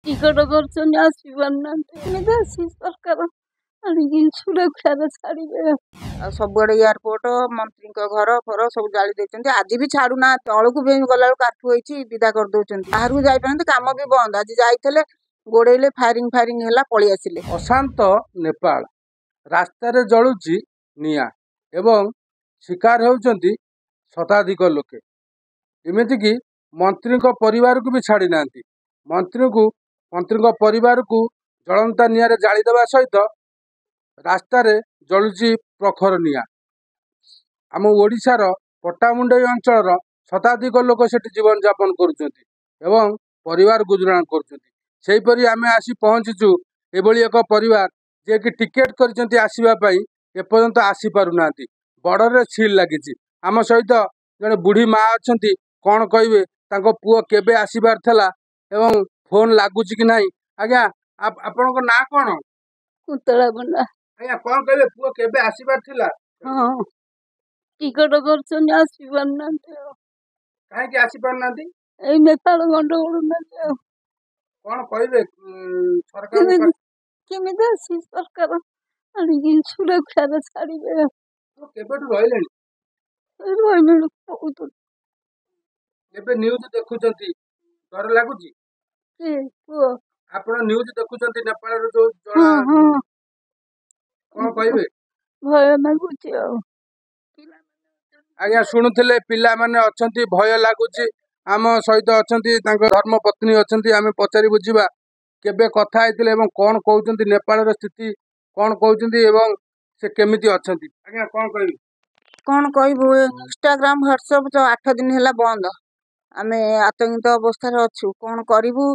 Ticket କରୁଛନ୍ତି ଆସିପାରୁନାହାନ୍ତି। ଏମିତି ଆସି ସରକାର ଆଣିକି ସୁରକ୍ଷାରେ ଛାଡ଼ିବେ। ଆଉ ସବୁଆଡେ ଏୟାରପୋର୍ଟ ମନ୍ତ୍ରୀଙ୍କ ଘର ଫର ସବୁ ଜାଳି ଦେଇଛନ୍ତି। ଆଜି ବି ଛାଡୁନାହାନ୍ତି। ତଳକୁ ବି ଗଲାବେଳକୁ କାଠୁ ହେଇଛି ବିଦା କରିଦଉଛନ୍ତି। ବାହାରକୁ ଯାଇପାରନ୍ତି, କାମ ବି ବନ୍ଦ। ଆଜି ଯାଇଥିଲେ ଗୋଡେଇଲେ, ଫାୟାରିଂ ହେଲା, ପଳେଇ ଆସିଲେ। ଅଶାନ୍ତ ନେପାଳ ରାସ୍ତାରେ ଜଳୁଛି ନିଆଁ ଏବଂ ଶିକାର ହେଉଛନ୍ତି ଶତାଧିକ ଲୋକେ। ଏମିତିକି ମନ୍ତ୍ରୀଙ୍କ ପରିବାରକୁ ବି ଛାଡ଼ି ନାହାନ୍ତି। ମନ୍ତ୍ରୀଙ୍କ ପରିବାରକୁ ଜଳନ୍ତା ନିଆଁରେ ଜାଳିଦେବା ସହିତ ରାସ୍ତାରେ ଜଳୁଛି ପ୍ରଖର ନିଆଁ। ଆମ ଓଡ଼ିଶାର ପଟ୍ଟାମୁଣ୍ଡାଇ ଅଞ୍ଚଳର ଶତାଧିକ ଲୋକ ସେଠି ଜୀବନଯାପନ କରୁଛନ୍ତି ଏବଂ ପରିବାର ଗୁଜୁରାଣ କରୁଛନ୍ତି। ସେହିପରି ଆମେ ଆସି ପହଞ୍ଚିଛୁ ଏଭଳି ଏକ ପରିବାର ଯିଏକି ଟିକେଟ କରିଛନ୍ତି ଆସିବା ପାଇଁ, ଏପର୍ଯ୍ୟନ୍ତ ଆସିପାରୁନାହାନ୍ତି। ବର୍ଡରରେ ସିଲ୍ ଲାଗିଛି। ଆମ ସହିତ ଜଣେ ବୁଢ଼ୀ ମା ଅଛନ୍ତି। କ'ଣ କହିବେ, ତାଙ୍କ ପୁଅ କେବେ ଆସିବାର ଥିଲା ଏବଂ ଫୋନ୍ ଲାଗୁଛି କି ନାହିଁ? ଆଜ୍ଞା, ଆପଣଙ୍କ ନାଁ କ'ଣ? କୁନ୍ତଳା ପଣ୍ଡା। ଆଜ୍ଞା, କ'ଣ କହିବେ, ପୁଅ କେବେ ଆସିବାର ଥିଲା? ହଁ, ଟିକଟ କରୁଛନ୍ତି ଆସିପାରୁନାହାନ୍ତି। ଆଉ କାହିଁକି ଆସିପାରୁନାହାନ୍ତି? ଏଇ ନେପାଳ ଗଣ୍ଡଗୋଳ ନାହିଁ। ଆଉ କ'ଣ କହିବେ ସରକାର? କେମିତି ଆସି ସରକାର ଆଣିକି ସୁରକ୍ଷାରେ ଛାଡ଼ିବେ। କେବେଠୁ ରହିଲେଣି? ରହିଲେଣି ବହୁତ। ଏବେ ନ୍ୟୁଜ ଦେଖୁଛନ୍ତି, ଡର ଲାଗୁଛି? ପୁଅ ଆପଣ ନ୍ୟୁଜ ଦେଖୁଛନ୍ତି ନେପାଳର ଯୋଉ କ'ଣ କହିବେ? ଭୟ ଲାଗୁଛି। ଆଉ ଆଜ୍ଞା, ଶୁଣୁଥିଲେ ପିଲାମାନେ ଅଛନ୍ତି, ଭୟ ଲାଗୁଛି। ଆମ ସହିତ ଅଛନ୍ତି ତାଙ୍କ ଧର୍ମ ପତ୍ନୀ ଅଛନ୍ତି। ଆମେ ପଚାରି ବୁଝିବା କେବେ କଥା ହେଇଥିଲେ ଏବଂ କ'ଣ କହୁଛନ୍ତି, ନେପାଳର ସ୍ଥିତି କ'ଣ କହୁଛନ୍ତି ଏବଂ ସେ କେମିତି ଅଛନ୍ତି। ଆଜ୍ଞା, କ'ଣ କହିବି? କ'ଣ କହିବୁ, ଇନଷ୍ଟାଗ୍ରାମ ହ୍ୱାଟ୍ସଆପ୍ ତ 8 ଦିନ ହେଲା ବନ୍ଦ। ଆମେ ଆତଙ୍କିତ ଅବସ୍ଥାରେ ଅଛୁ। କ'ଣ କରିବୁ?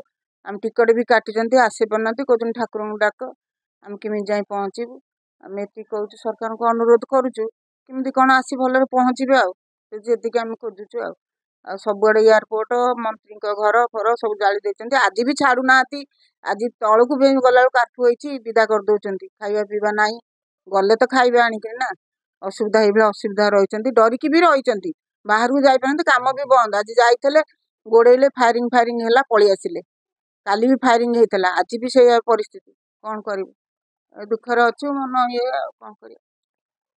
ଆମେ ଟିକଟ ବି କାଟିଛନ୍ତି, ଆସିପାରୁନାହାନ୍ତି। କହୁଛନ୍ତି ଠାକୁରଙ୍କୁ ଡାକ, ଆମେ କେମିତି ଯାଇ ପହଞ୍ଚିବୁ। ଆମେ ଏତିକି କହୁଛୁ, ସରକାରଙ୍କୁ ଅନୁରୋଧ କରୁଛୁ କେମିତି କ'ଣ ଆସି ଭଲରେ ପହଞ୍ଚିବେ। ଆଉ ଯେତିକି ଆମେ ଖୋଜୁଛୁ। ଆଉ ସବୁଆଡେ ଏୟାରପୋର୍ଟ ମନ୍ତ୍ରୀଙ୍କ ଘର ଫର ସବୁ ଜାଳି ଦେଇଛନ୍ତି। ଆଜି ବି ଛାଡୁନାହାନ୍ତି। ଆଜି ତଳକୁ ବି ଗଲାବେଳକୁ କାଠୁ ହେଇଛି ବିଦା କରିଦଉଛନ୍ତି। ଖାଇବା ପିଇବା ନାହିଁ। ଗଲେ ତ ଖାଇବା ଆଣିକିରି ନା, ଅସୁବିଧା ହେଇଭଳିଆ ଅସୁବିଧା ରହିଛନ୍ତି। ଡରିକି ବି ରହିଛନ୍ତି, ବାହାରକୁ ଯାଇପାରନ୍ତି, କାମ ବି ବନ୍ଦ। ଆଜି ଯାଇଥିଲେ ଗୋଡେଇଲେ, ଫାୟାରିଂ ହେଲା, ପଳେଇ ଆସିଲେ। କାଲି ବି ଫାୟାରିଂ ହେଇଥିଲା, ଆଜି ବି ସେଇଆ ପରିସ୍ଥିତି। କ'ଣ କରିବୁ? ଦୁଃଖରେ ଅଛୁ, ମନ ଇଏ। ଆଉ କ'ଣ କରିବା?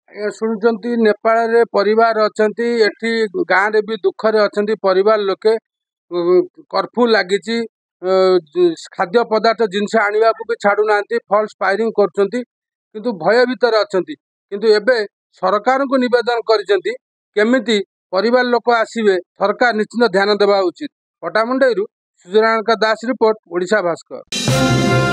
ଆଜ୍ଞା, ଶୁଣୁଛନ୍ତି ନେପାଳରେ ପରିବାର ଅଛନ୍ତି, ଏଠି ଗାଁରେ ବି ଦୁଃଖରେ ଅଛନ୍ତି ପରିବାର ଲୋକେ। କର୍ଫ୍ୟୁ ଲାଗିଛି, ଖାଦ୍ୟ ପଦାର୍ଥ ଜିନିଷ ଆଣିବାକୁ ବି ଛାଡୁନାହାନ୍ତି, ଫଲ୍ସ ଫାୟାରିଂ କରୁଛନ୍ତି, କିନ୍ତୁ ଭୟ ଭିତରେ ଅଛନ୍ତି। କିନ୍ତୁ ଏବେ ସରକାରଙ୍କୁ ନିବେଦନ କରିଛନ୍ତି କେମିତି ପରିବାର ଲୋକ ଆସିବେ, ସରକାର ନିଶ୍ଚିନ୍ତ ଧ୍ୟାନ ଦେବା ଉଚିତ। ପଟ୍ଟାମୁଣ୍ଡାଇରୁ ସୂର୍ଯ୍ୟନାରାୟଣ ଦାସ ରିପୋର୍ଟ, ଓଡ଼ିଶା ଭାସ୍କର।